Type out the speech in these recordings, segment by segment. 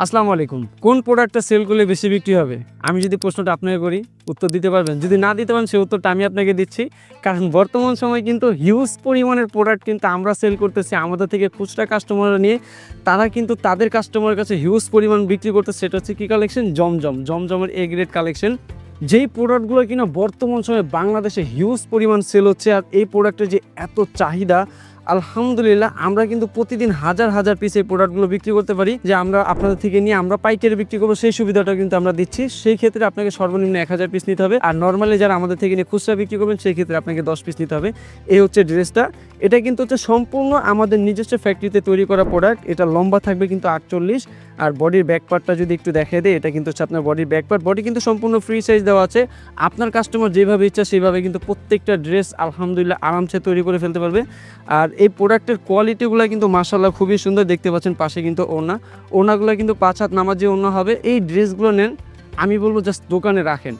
আসসালামু আলাইকুম। কোন প্রোডাক্টটা সেল করলে বেশি বিক্রি হবে? আমি যদি প্রশ্নটা আপনাকে করি, উত্তর দিতে পারবেন? যদি না দিতে পারেন, সেই উত্তরটা আমি আপনাকে দিচ্ছি। কারণ বর্তমান সময়ে কিন্তু হিউজ পরিমাণের প্রোডাক্ট কিন্তু আমরা সেল করতেছি আমাদের থেকে খুচরা কাস্টমাররা নিয়ে। তারা কিন্তু তাদের কাস্টমারের কাছে হিউজ পরিমাণ বিক্রি করতেছে। সেটা হচ্ছে কী কালেকশন? জমজম। জমজমের এ গ্রেড কালেকশন। যেই প্রোডাক্টগুলো কিনা বর্তমান সময়ে বাংলাদেশে হিউজ পরিমাণ সেল হচ্ছে, আর এই প্রোডাক্টের যে এত চাহিদা, আলহামদুলিল্লাহ আমরা কিন্তু প্রতিদিন হাজার হাজার পিস এই প্রোডাক্টগুলো বিক্রি করতে পারি। যে আমরা আপনাদের থেকে নিয়ে আমরা পাইকারি বিক্রি করবো, সেই সুবিধাটা কিন্তু আমরা দিচ্ছি। সেই ক্ষেত্রে আপনাকে সর্বনিম্ন 1000 পিস নিতে হবে, আর নর্মালি যারা আমাদের থেকে নিয়ে খুচরা বিক্রি করবেন সেই ক্ষেত্রে আপনাকে 10 পিস নিতে হবে। এই হচ্ছে ড্রেসটা। এটা কিন্তু হচ্ছে সম্পূর্ণ আমাদের নিজস্ব ফ্যাক্টরিতে তৈরি করা প্রোডাক্ট। এটা লম্বা থাকবে কিন্তু 48, আর বডির ব্যাক পার্টটা যদি একটু দেখিয়ে দেয়, এটা কিন্তু হচ্ছে আপনার বডির ব্যাক পার্ট। বডি কিন্তু সম্পূর্ণ ফ্রি সাইজ দেওয়া আছে। আপনার কাস্টমার যেভাবে ইচ্ছা সেইভাবে কিন্তু প্রত্যেকটা ড্রেস আলহামদুলিল্লাহ আরামসে তৈরি করে ফেলতে পারবে। আর এই প্রোডাক্টের কোয়ালিটিগুলো কিন্তু মাশাআল্লাহ খুবই সুন্দর। দেখতে পাচ্ছেন পাশে কিন্তু ওড়নাগুলো কিন্তু 5 হাত নামাজি ওড়না হবে। এই ড্রেসগুলো নেন, আমি বলবো জাস্ট দোকানে রাখেন,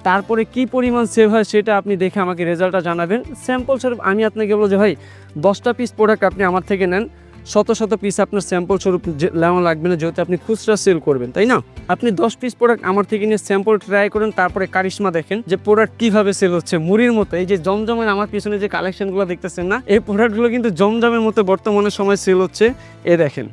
তারপরে কি পরিমাণ সেল হয় সেটা আপনি দেখে আমাকে রেজাল্টটা জানাবেন। স্যাম্পল স্বরূপ আমি আপনাকে বলবো যে ভাই 10টা পিস প্রোডাক্ট আপনি আমার থেকে নেন, শত শত পিস আপনার স্যাম্পল স্বরূপ নেওয়া লাগবে না, যেহেতু আপনি খুচরা সেল করবেন, তাই না? আপনি 10 পিস প্রোডাক্ট আমার থেকে নিয়ে স্যাম্পল ট্রাই করেন, তারপরে কারিশমা দেখেন যে প্রোডাক্ট কীভাবে সেল হচ্ছে মুড়ির মতো। এই যে জমজমের আমার পিছনে যে কালেকশনগুলো দেখতেছেন না, এই প্রোডাক্টগুলো কিন্তু জমজমের মতো বর্তমানে সময় সেল হচ্ছে। এ দেখেন,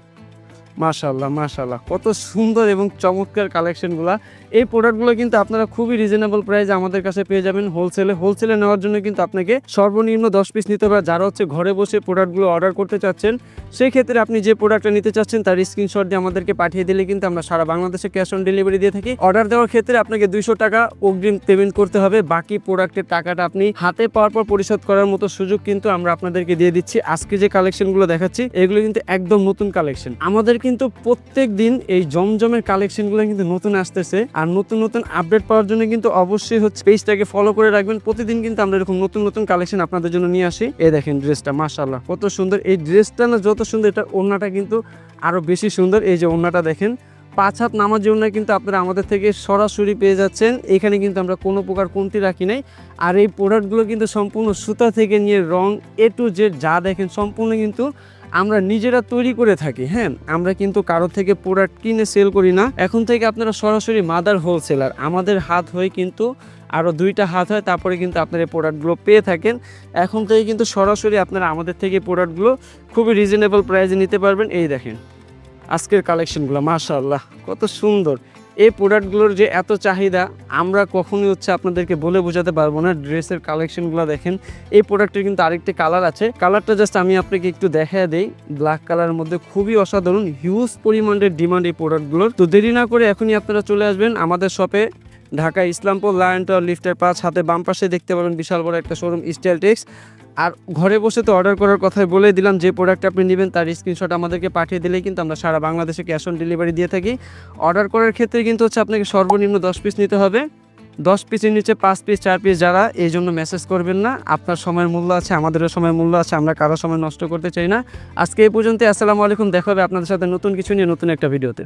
মাশাআল্লাহ মাশাআল্লাহ, কত সুন্দর এবং চমৎকার কালেকশনগুলো। এই প্রোডাক্টগুলো কিন্তু আপনারা খুবই রিজনেবল প্রাইসে আমাদের কাছে পেয়ে যাবেন হোলসেলে নেওয়ার জন্য কিন্তু আপনাকে সর্বনিম্ন 10 পিস নিতে হবে। যারা হচ্ছে ঘরে বসে প্রোডাক্টগুলো অর্ডার করতে চাচ্ছেন, সেই ক্ষেত্রে আপনি যে প্রোডাক্টটা নিতে চাচ্ছেন তার স্ক্রিনশট দিয়ে আমাদেরকে পাঠিয়ে দিলে কিন্তু আমরা সারা বাংলাদেশে ক্যাশ অন ডেলিভারি দিয়ে থাকি। অর্ডার দেওয়ার ক্ষেত্রে আপনাকে 200 টাকা অগ্রিম পেমেন্ট করতে হবে। বাকি প্রোডাক্টের টাকাটা আপনি হাতে পাওয়ার পর পরিশোধ করার মতো সুযোগ কিন্তু আমরা আপনাদেরকে দিয়ে দিচ্ছি। আজকে যে কালেকশনগুলো দেখাচ্ছি এগুলো কিন্তু একদম নতুন কালেকশন। আমাদের কিন্তু প্রত্যেক দিন এই জমজমের কালেকশনগুলো কিন্তু নতুন আসতেছে, আর নতুন নতুন আপডেট পাওয়ার জন্য কিন্তু অবশ্যই হচ্ছে পেজটাকে ফলো করে রাখবেন। প্রতিদিন কিন্তু আমরা এরকম নতুন নতুন কালেকশন আপনাদের জন্য নিয়ে আসি। এই দেখেন ড্রেসটা, মাশাআল্লাহ কত সুন্দর। এই ড্রেসটা না যত সুন্দর, এটা ওড়নাটা কিন্তু আরো বেশি সুন্দর। এই যে ওড়নাটা দেখেন, 5 হাত নামার জন্য কিন্তু আপনারা আমাদের থেকে সরাসরি পেয়ে যাচ্ছেন। এখানে কিন্তু আমরা কোনো প্রকার কমতি রাখি নাই। আর এই প্রোডাক্টগুলো কিন্তু সম্পূর্ণ সুতা থেকে নিয়ে রং এ টু জেড যা দেখেন সম্পূর্ণ কিন্তু আমরা নিজেরা তৈরি করে থাকি। হ্যাঁ, আমরা কিন্তু কারো থেকে প্রোডাক্ট কিনে সেল করি না। এখন থেকে আপনারা সরাসরি মাদার হোলসেলার, আমাদের হাত হয়ে কিন্তু আরও 2টা হাত হয়, তারপরে কিন্তু আপনারা এই প্রোডাক্টগুলো পেয়ে থাকেন। এখন থেকে কিন্তু সরাসরি আপনারা আমাদের থেকে প্রোডাক্টগুলো খুবই রিজনেবল প্রাইসে নিতে পারবেন। এই দেখেন আজকের কালেকশনগুলো, মাশাআল্লাহ কত সুন্দর। এই প্রোডাক্টগুলোর যে এত চাহিদা আমরা কখনোই হচ্ছে আপনাদেরকে বলে বোঝাতে পারবো না। ড্রেসের কালেকশনগুলো দেখেন। এই প্রোডাক্টের কিন্তু আরেকটি কালার আছে, কালারটা জাস্ট আমি আপনাকে একটু দেখায় দেই। ব্ল্যাক কালারের মধ্যে খুবই অসাধারণ, হিউজ পরিমাণের ডিমান্ড এই প্রোডাক্টগুলোর। তো দেরি না করে এখনই আপনারা চলে আসবেন আমাদের শপে, ঢাকা ইসলামপুর লায়ন টাওয়ার লিফটের 5 হাতে বাম পাশে দেখতে পাবেন বিশাল বড় একটা শোরুম স্টাইল টেক্স। আর ঘরে বসে তো অর্ডার করার কথাই বলে দিলাম, যে প্রোডাক্ট আপনি নেবেন তার স্ক্রিনশট আমাদেরকে পাঠিয়ে দিলেই কিন্তু আমরা সারা বাংলাদেশে ক্যাশ অন ডেলিভারি দিয়ে থাকি। অর্ডার করার ক্ষেত্রে কিন্তু হচ্ছে আপনাকে সর্বনিম্ন 10 পিস নিতে হবে। 10 পিসের নিচে 5 পিস 4 পিস যারা, এই জন্য মেসেজ করবেন না। আপনার সময়ের মূল্য আছে, আমাদেরও সময়ের মূল্য আছে, আমরা কারো সময় নষ্ট করতে চাই না। আজকে এই পর্যন্ত। আসসালামু আলাইকুম। দেখা হবে আপনাদের সাথে নতুন কিছু নিয়ে নতুন একটা ভিডিওতে।